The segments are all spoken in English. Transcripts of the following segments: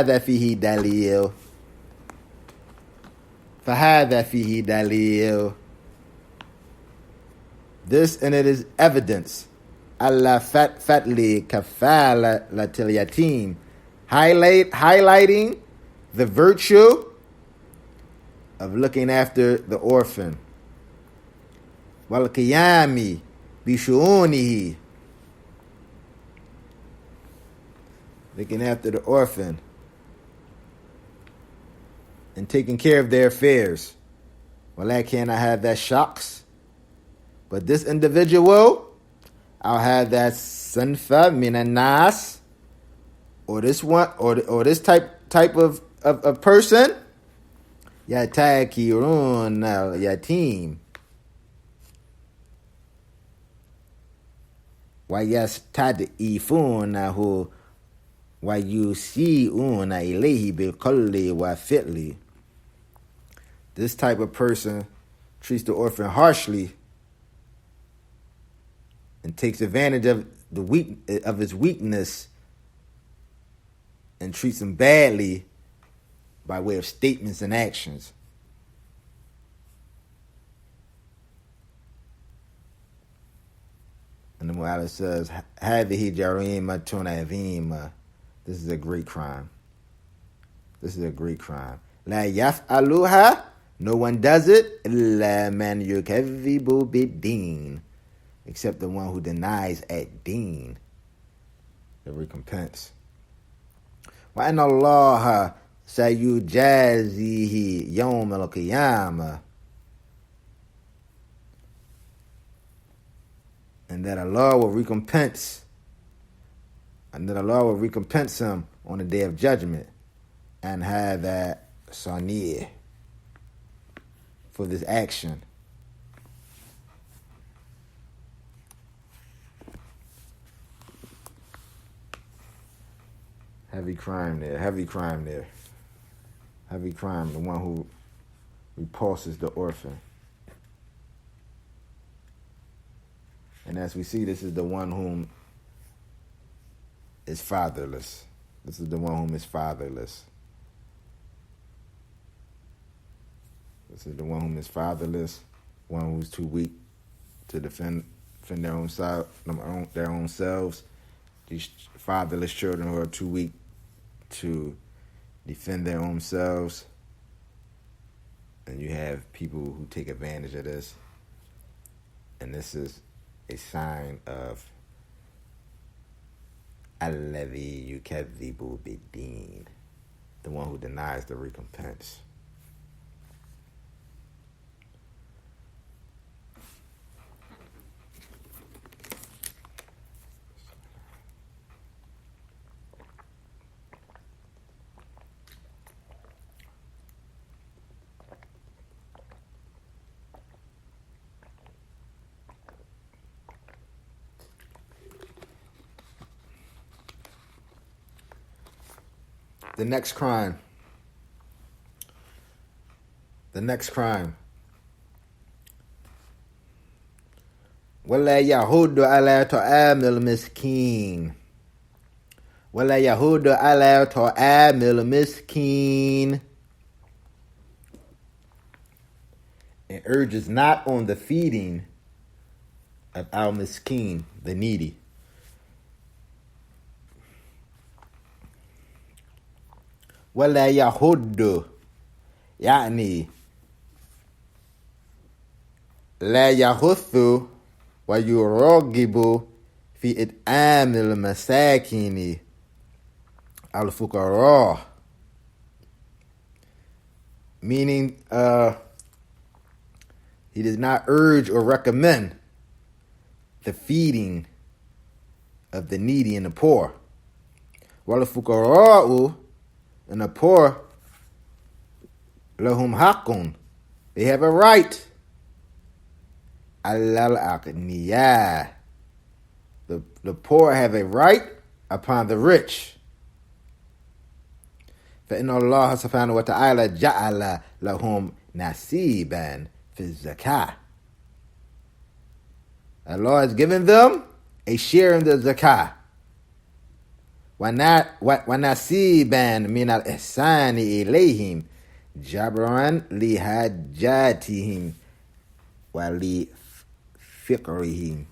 هذا فيه دليل فهذا فيه دليل. This and it is evidence. Allah fatli kafala latil yatim. Highlighting the virtue of looking after the orphan. Wal qiyami bishuunihi. Looking after the orphan and taking care of their affairs. Walakin I have that shocks. But this individual, I'll have that sanfa minan nas, or this one, or this type of person, yatakirun al yatim, wa yastad'ifunahu wa yusi'una ilayhi bil qawli wa fi'li. This type of person treats the orphan harshly and takes advantage of his weakness and treats him badly by way of statements and actions. And the Mu'alif says, هذه جريمة عظيمة. This is a great crime. This is a great crime. لا يفعلها. No one does it. إلا من يكذب بالدين. Except the one who denies at deen, the recompense. وَأَنَّ اللَّهَ سَيُجَازِيهِ يَوْمَ الْقِيَامَةِ. And that Allah will recompense, him on the day of judgment, and have that saniyah for this action. Heavy crime, the one who repulses the orphan. And as we see, this is the one whom is fatherless. One who's too weak to defend their own selves. These fatherless children who are too weak to defend their own selves. And you have people who take advantage of this. And this is a sign of alladhi yukadhibu bid-deen, the one who denies the recompense. The next crime. وَلَا يَهُدُّ عَلَى طَعَامِ الْمِسْكِينِ. It urges not on the feeding of al-miskin, the needy. وَلَا يَهُدُّ يعني لا يحث ويرغب في إطعام المساكين الفقراء. Meaning, he does not urge or recommend the feeding of the needy and the poor. وَالْفُقَرَاءُ, and the poor, lahum haqqun, they have a right. Alal aqniyah, the poor have a right upon the rich. فإن الله سبحانه وتعالى جعل لهم نصيبا في الزكاة. Allah has given them a share in the zakah. وَنَصِيبًا مِنَ الْإِحْسَانِ إِلَيْهِمْ جَبْرًا لِحَاجَاتِهِمْ وَلِفِقْرِهِمْ.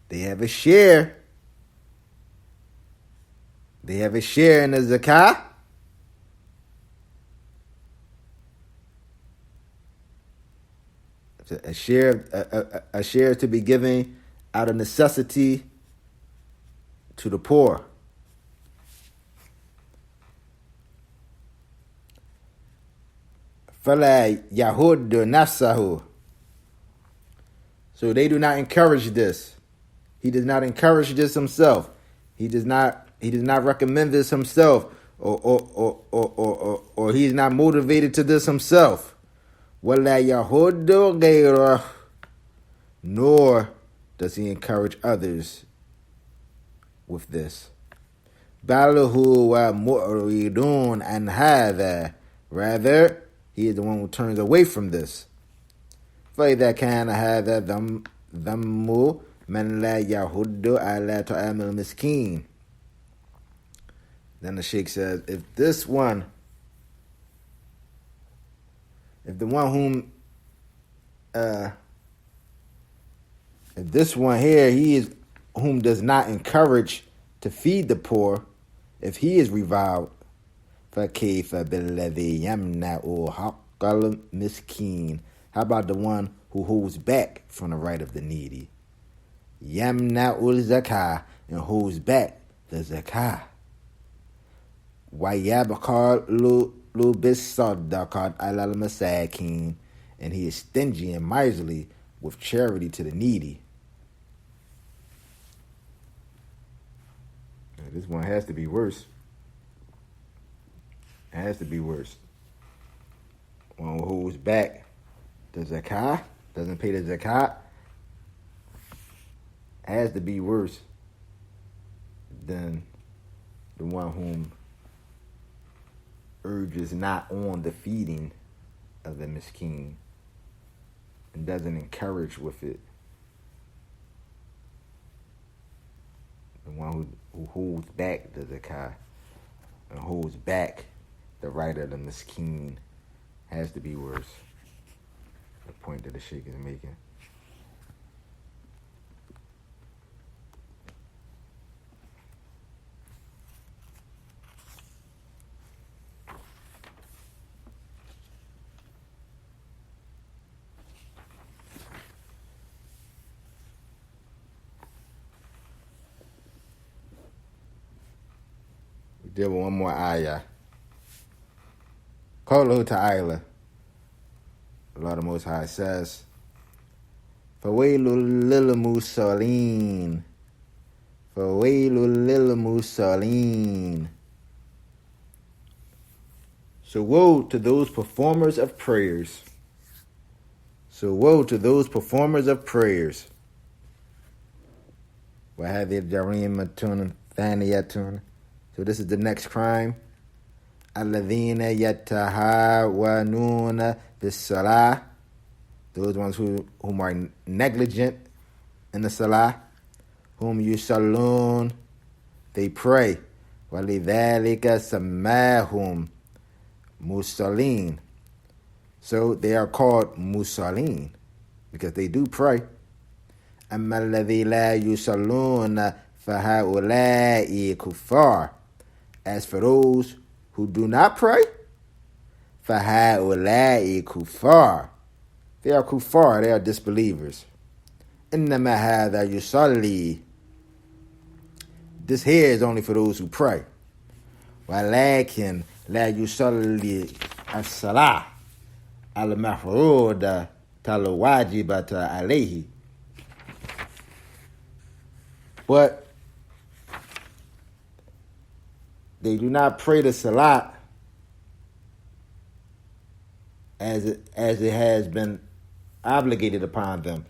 They have a share. They have a share in the zakah. A share to be given out of necessity to the poor. فَلَا يَهُدُّ نَفْسَهُ. So they do not encourage this. He does not encourage this himself. He does not recommend this himself, or he's not motivated to this himself. وَلَا يَهُدُّ غَيْرَهُ. Nor does he encourage others with this. بَلْ هُوَ مُعْرِضٌ عَنْ هَذَا. Rather, he is the one who turns away from this. فَإِذَا كَانَ هَذَا ذَمُّ مَنْ لَا يَهُدُّ عَلَى طَعَامِ الْمِسْكِينِ. Then the Shaykh says, if the one whom, if this one here, he is whom does not encourage to feed the poor, if he is reviled, فَكَيْفَ بِالَّذِي يَمْنَعُ حَقَّ الْمِسْكِينِ. How about the one who holds back from the right of the needy? يَمْنَعُ الزَّكَاةِ, and holds back the zakah. وَيَبْخَلُ بِالصَّدَقَةِ عَلَى الْمَسَاكِينِ, and he is stingy and miserly with charity to the needy. This one has to be worse. It has to be worse. One who holds back the zakah, doesn't pay the zakah, has to be worse than the one whom urges not on the feeding of the miskeen and doesn't encourage with it. The one who holds back the zakah and holds back the right of the miskeen has to be worse. The point that the Shaykh is making. We deal with one more ayah. Qawluhu ta'ala. Allah the Most High says, فَوَيْلٌ لِلْمُصَلِّينَ. فَوَيْلٌ لِلْمُصَلِّينَ. So woe to those performers of prayers. So woe to those performers of prayers. وَهَذِهِ الْجَرِيمَةُ ثَانِيَةٌ. So this is the next crime. الَّذِينَ يَتَهَاوَنُونَ بِالصَّلَاةِ. Those ones whom are negligent in the salah. Whom yusallun, they pray. وَلِذَلِكَ سَمَّاهُمْ musallin. So they are called musallin because they do pray. أَمَّا الَّذِي لَا يُسَلُّونَ فَهَؤُلَاءِ كُفَّارٌ. As for those who do not pray, فَهَؤُلَاءِ كُفَّارٌ. They are kuffar, they are disbelievers. إِنَّمَا هَذَا يُصَلِّي. This here is only for those who pray. وَلَكِنْ لَا يُصَلِّي الصَّلَاةِ الْمَفْرُوضَةَ الْوَاجِبَةَ عَلَيْهِ. But they do not pray the salat as it has been obligated upon them.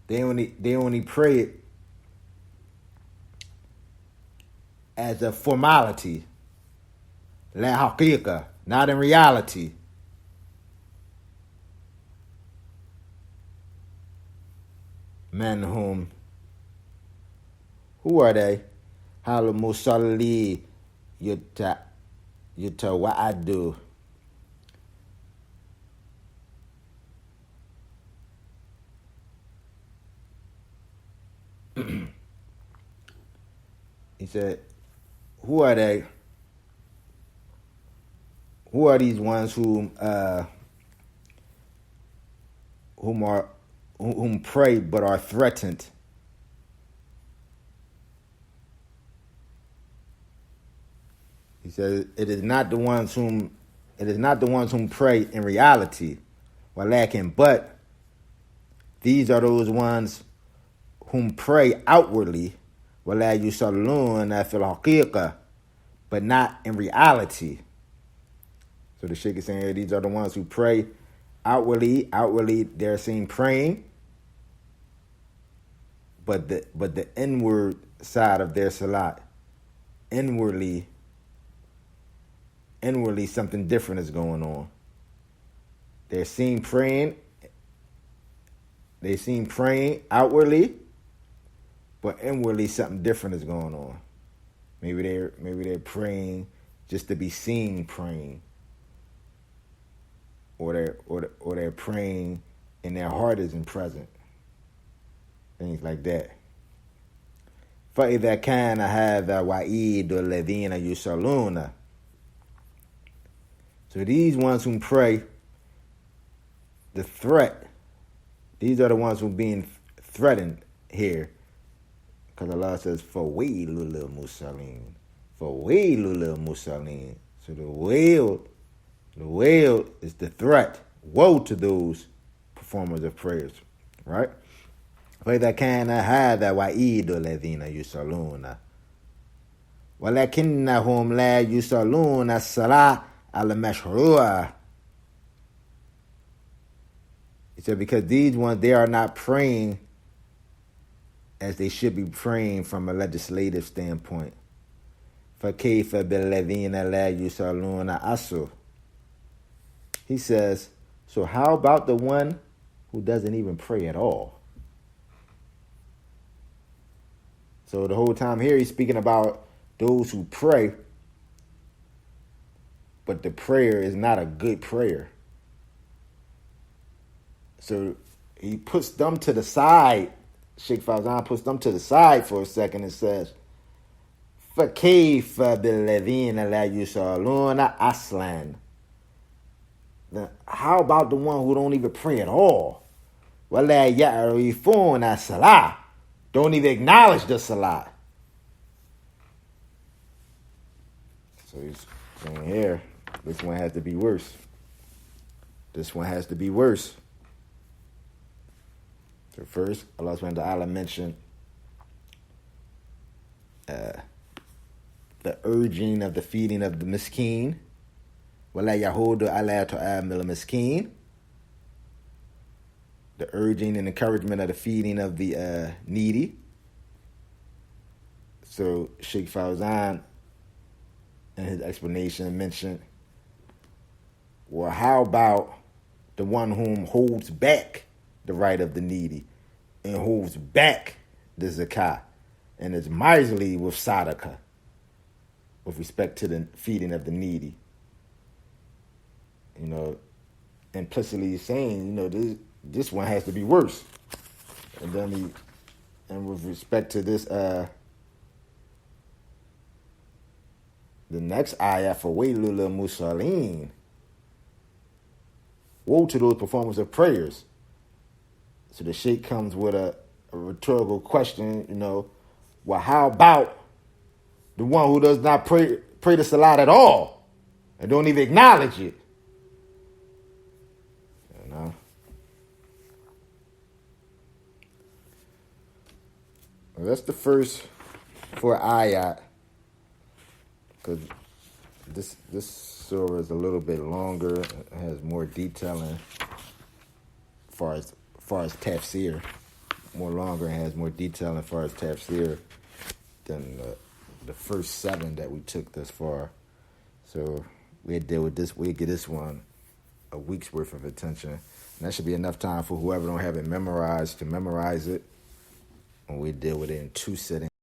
They only pray it as a formality, la haqiqa, not in reality. Men who are they? Hal musalli yutawa'adu. He said, who are they? Who are these ones whom pray but are threatened? He says it is not the ones whom pray in reality, but these are those ones whom pray outwardly, وَلَا يُصَلُّونَ فِي الْحَقِيقَةِ, but not in reality. So the Shaykh is saying these are the ones who pray outwardly. Outwardly, they're seen praying, but the inward side of their salat, inwardly something different is going on. They're seen praying. They seem praying outwardly, but inwardly something different is going on. Maybe they're praying just to be seen praying, or they're praying and their heart isn't present. Things like that. فَإِذَا كَانَ هَذَا وَعِيدُ الَّذِينَ يُصَلُّونَ. So these ones who pray, the threat, these are the ones who are being threatened here. Because Allah says, فَوَيْلُ لِلْمُصَلِّينَ. فَوَيْلُ لِلْمُصَلِّينَ. So the wail is the threat. Woe to those performers of prayers. Right? فَإِذَا كَانَ هَذَا وَعِيدُ الَّذِينَ يُصَلُّونَ وَلَكِنَّهُمْ لَا يُصَلُّونَ الصَّلَاةَ al-mashru'ah. He said, because these ones, they are not praying as they should be praying from a legislative standpoint. فَكَيْفَ بِالَّذِينَ لَا يُصَلُّونَ أَصْلًا. He says, so how about the one who doesn't even pray at all? So the whole time here he's speaking about those who pray, but the prayer is not a good prayer. So he puts them to the side. Shaykh Fawzan puts them to the side for a second and says, فَكَيْفَ بِالَّذِينَ لَا يُصَلُّونَ أَصْلًا. How about the one who don't even pray at all? وَلَا يَعْرِفُونَ الصَّلَاةَ. Don't even acknowledge the salah. So he's saying here, this one has to be worse. This one has to be worse. So first, Allah subhanahu wa ta'ala mentioned the urging of the feeding of the miskeen. وَلَا يَهُودُ عَلَىٰ طَعَامِ الْمِسْكِينِ. The urging and encouragement of the feeding of the needy. So Shaykh Fawzan, in his explanation, mentioned, well, how about the one whom holds back the right of the needy and holds back the zakah and is miserly with sadaqah with respect to the feeding of the needy? You know, implicitly saying, you know, this one has to be worse. And then with respect to this, the next ayah for wailul lil musallin, woe to those performers of prayers. So the Shaykh comes with a rhetorical question, you know, well, how about the one who does not pray the salat at all and don't even acknowledge it? You know? Well, that's the first 4 ayat, because this surah is a little bit longer. It has more detailing as far as tafsir. More longer and has more detail as far as tafsir than the first 7 that we took thus far. So we'll deal with this. We'll give this one a week's worth of attention. And that should be enough time for whoever don't have it memorized to memorize it. and we deal with it in 2 sittings.